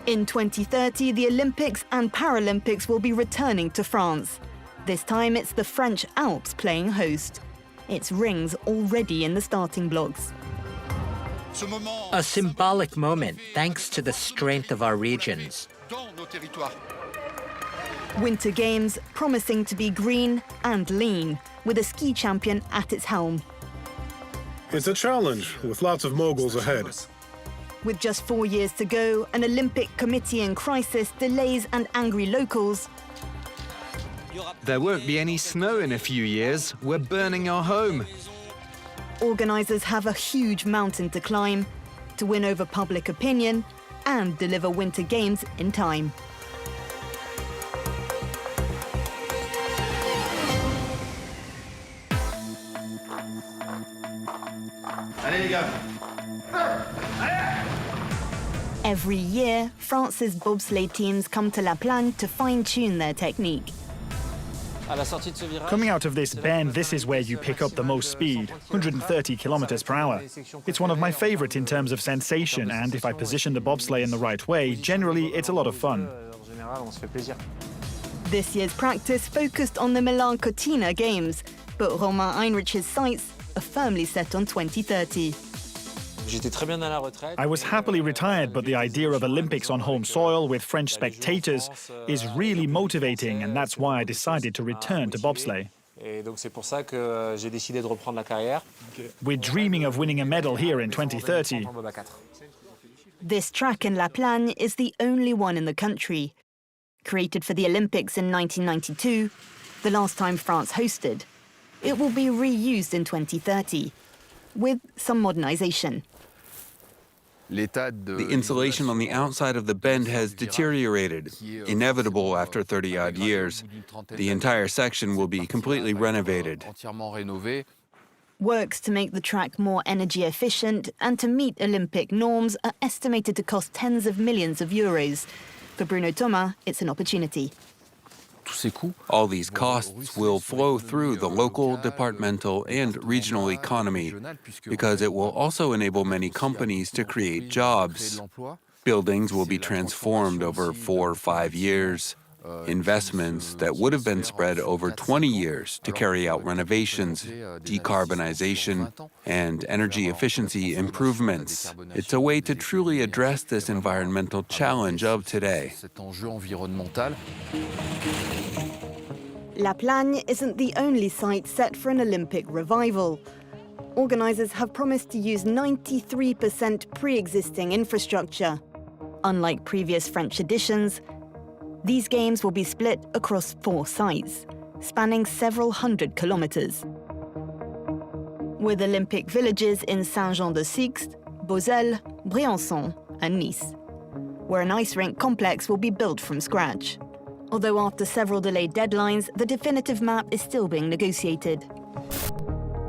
In 2030, the Olympics and Paralympics will be returning to France. This time it's the French Alps playing host. Its rings already in the starting blocks. A symbolic moment thanks to the strength of our regions. Winter Games promising to be green and lean, with a ski champion at its helm. It's a challenge, with lots of moguls ahead. With just 4 years to go, an Olympic committee in crisis, delays and angry locals. There won't be any snow in a few years. We're burning our home. Organisers have a huge mountain to climb to win over public opinion and deliver Winter Games in time. Allez les gars. Every year, France's bobsleigh teams come to La Plagne to fine-tune their technique. Coming out of this bend, this is where you pick up the most speed, 130 kilometers per hour. It's one of my favorite in terms of sensation, and if I position the bobsleigh in the right way, generally it's a lot of fun. This year's practice focused on the Milan-Cortina Games, but Romain Heinrich's sights are firmly set on 2030. I was happily retired, but the idea of Olympics on home soil with French spectators is really motivating, and that's why I decided to return to bobsleigh. We're dreaming of winning a medal here in 2030. This track in La Plagne is the only one in the country. Created for the Olympics in 1992, the last time France hosted, it will be reused in 2030, with some modernization. The insulation on the outside of the bend has deteriorated, inevitable after 30-odd years. The entire section will be completely renovated. Works to make the track more energy efficient and to meet Olympic norms are estimated to cost tens of millions of euros. For Bruno Thomas, it's an opportunity. All these costs will flow through the local, departmental, and regional economy because it will also enable many companies to create jobs. Buildings will be transformed over 4 or 5 years. Investments that would have been spread over 20 years to carry out renovations, decarbonization, and energy efficiency improvements. It's a way to truly address this environmental challenge of today. La Plagne isn't the only site set for an Olympic revival. Organisers have promised to use 93% pre-existing infrastructure. Unlike previous French editions, these games will be split across 4 sites, spanning several hundred kilometers. With Olympic villages in Saint-Jean-de-Sixt, Beauzelle, Briançon, and Nice, where an ice rink complex will be built from scratch. Although after several delayed deadlines, the definitive map is still being negotiated.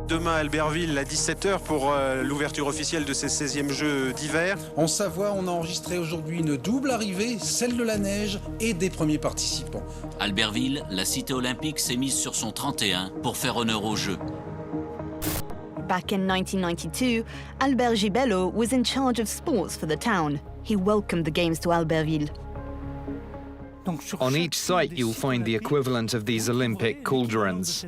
Demain à Albertville à 17h pour l'ouverture officielle de ces 16e Jeux d'hiver. En Savoie, on a enregistré aujourd'hui une double arrivée, celle de la neige et des premiers participants. Albertville, la cité olympique s'est mise sur son 31 pour faire honneur aux Jeux. Back in 1992, Albert Gibello was in charge of sports for the town. He welcomed the games to Albertville. On each site, you'll find the equivalent of these Olympic cauldrons.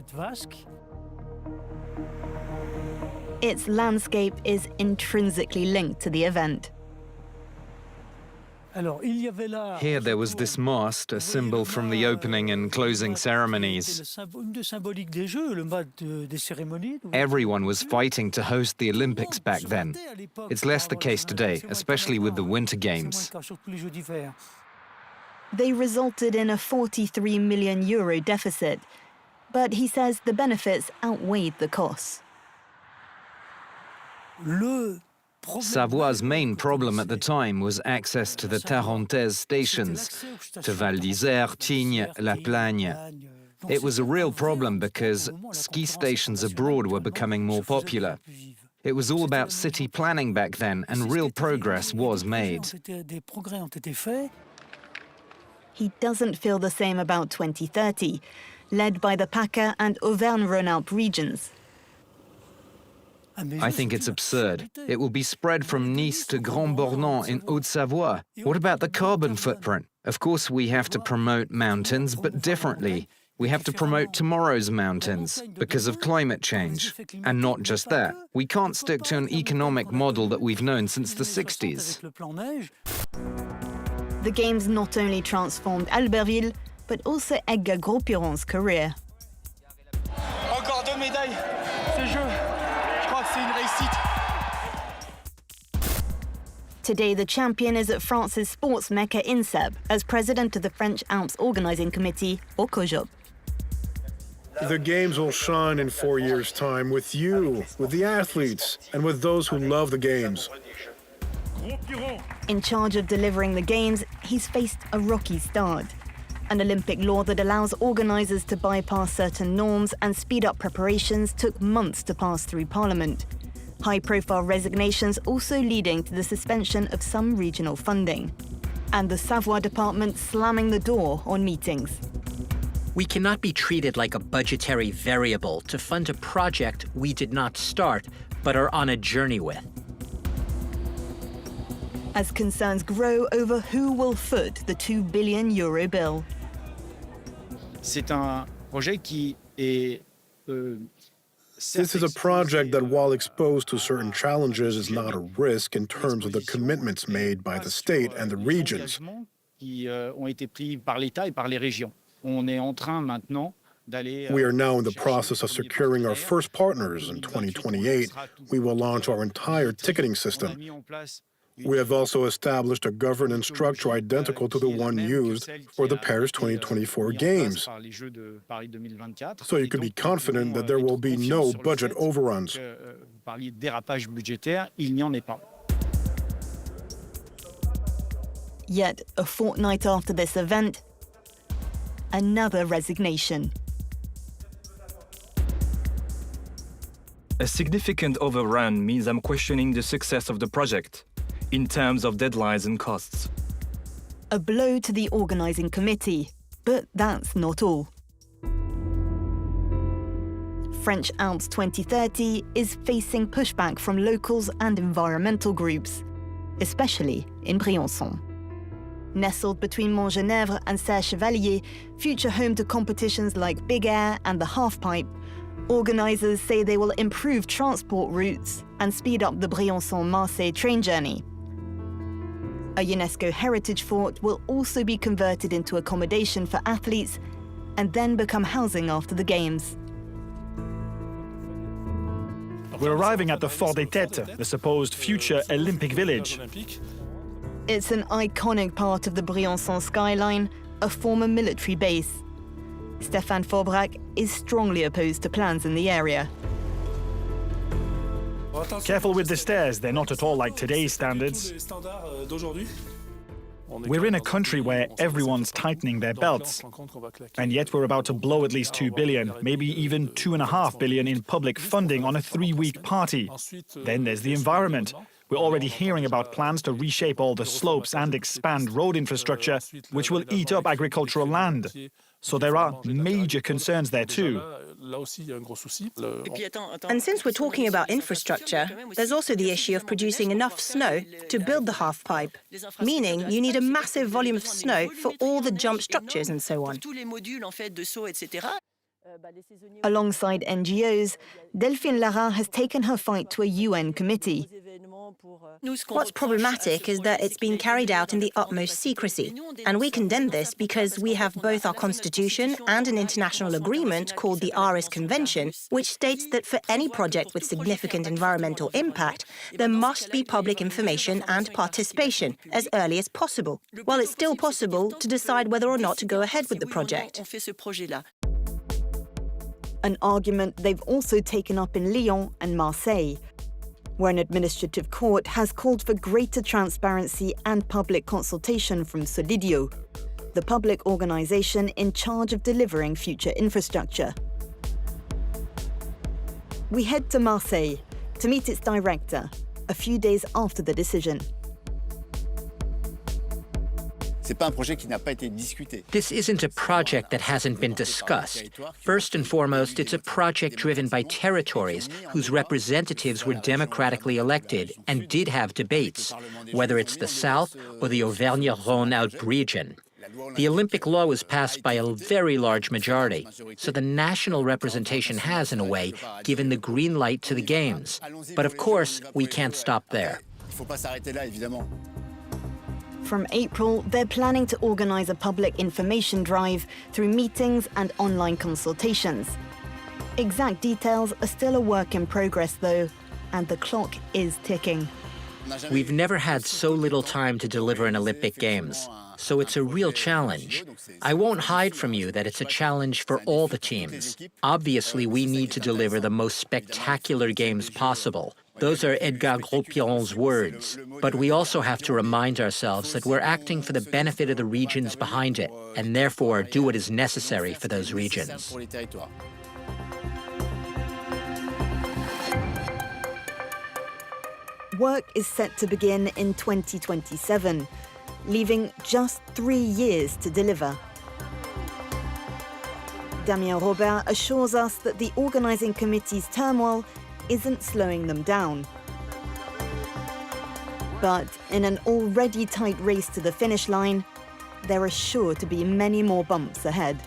Its landscape is intrinsically linked to the event. Here there was this mast, a symbol from the opening and closing ceremonies. Everyone was fighting to host the Olympics back then. It's less the case today, especially with the Winter Games. They resulted in a €43 million deficit, but he says the benefits outweighed the costs. Savoie's main problem at the time was access to the Tarentaise stations, to Val d'Isère, Tignes, La Plagne. It was a real problem because ski stations abroad were becoming more popular. It was all about city planning back then, and real progress was made. He doesn't feel the same about 2030, led by the PACA and Auvergne-Rhône-Alpes regions. I think it's absurd. It will be spread from Nice to Grand Bornand in Haute-Savoie. What about the carbon footprint? Of course, we have to promote mountains, but differently. We have to promote tomorrow's mountains because of climate change. And not just that. We can't stick to an economic model that we've known since the 60s. The Games not only transformed Albertville, but also Edgar Gros-Piron's career. Encore 2 médailles. Ces Jeux, je crois que c'est une réussite. Today, the champion is at France's sports mecca INSEP as president of the French Alps Organising Committee, or COJOP. The Games will shine in 4 years' time with you, with the athletes, and with those who love the Games. In charge of delivering the Games, he's faced a rocky start. An Olympic law that allows organisers to bypass certain norms and speed up preparations took months to pass through Parliament. High-profile resignations also leading to the suspension of some regional funding. And the Savoie department slamming the door on meetings. We cannot be treated like a budgetary variable to fund a project we did not start, but are on a journey with. As concerns grow over who will foot the €2 billion bill. C'est un projet qui est This is a project that, while exposed to certain challenges, is not a risk in terms of the commitments made by the state and the regions. qui ont été pris par l'État et par les régions. On est en train maintenant d'aller. We are now in the process of securing our first partners. In 2028, we will launch our entire ticketing system. We have also established a governance structure identical to the one used for the Paris 2024 Games. So you can be confident that there will be no budget overruns. Yet, a fortnight after this event, another resignation. A significant overrun means I'm questioning the success of the project in terms of deadlines and costs. A blow to the organising committee, but that's not all. French Alps 2030 is facing pushback from locals and environmental groups, especially in Briançon. Nestled between Montgenèvre and Serre-Chevalier, future home to competitions like Big Air and the Halfpipe, organisers say they will improve transport routes and speed up the Briançon-Marseille train journey. A UNESCO heritage fort will also be converted into accommodation for athletes and then become housing after the Games. We're arriving at the Fort des Têtes, the supposed future Olympic village. It's an iconic part of the Briançon skyline, a former military base. Stéphane Faubrac is strongly opposed to plans in the area. Careful with the stairs, they're not at all like today's standards. We're in a country where everyone's tightening their belts, and yet we're about to blow at least 2 billion, maybe even 2.5 billion in public funding on a 3-week party. Then there's the environment. We're already hearing about plans to reshape all the slopes and expand road infrastructure, which will eat up agricultural land. So there are major concerns there too. And since we're talking about infrastructure, there's also the issue of producing enough snow to build the half-pipe, meaning you need a massive volume of snow for all the jump structures and so on. Alongside NGOs, Delphine Lara has taken her fight to a UN committee. What's problematic is that it's been carried out in the utmost secrecy, and we condemn this because we have both our constitution and an international agreement called the Aarhus Convention, which states that for any project with significant environmental impact, there must be public information and participation as early as possible, while it's still possible to decide whether or not to go ahead with the project. An argument they've also taken up in Lyon and Marseille, where an administrative court has called for greater transparency and public consultation from Solidio, the public organisation in charge of delivering future infrastructure. We head to Marseille to meet its director a few days after the decision. This isn't a project that hasn't been discussed. First and foremost, it's a project driven by territories whose representatives were democratically elected and did have debates, whether it's the South or the Auvergne-Rhône-Alpes region. The Olympic law was passed by a very large majority, so the national representation has, in a way, given the green light to the Games. But of course, we can't stop there. From April, they're planning to organize a public information drive through meetings and online consultations. Exact details are still a work in progress, though, and the clock is ticking. We've never had so little time to deliver an Olympic Games, so it's a real challenge. I won't hide from you that it's a challenge for all the teams. Obviously, we need to deliver the most spectacular Games possible. Those are Edgar Gros-Piron's words. But we also have to remind ourselves that we're acting for the benefit of the regions behind it, and therefore do what is necessary for those regions. Work is set to begin in 2027, leaving just 3 years to deliver. Damien Robert assures us that the organizing committee's turmoil isn't slowing them down. But in an already tight race to the finish line, there are sure to be many more bumps ahead.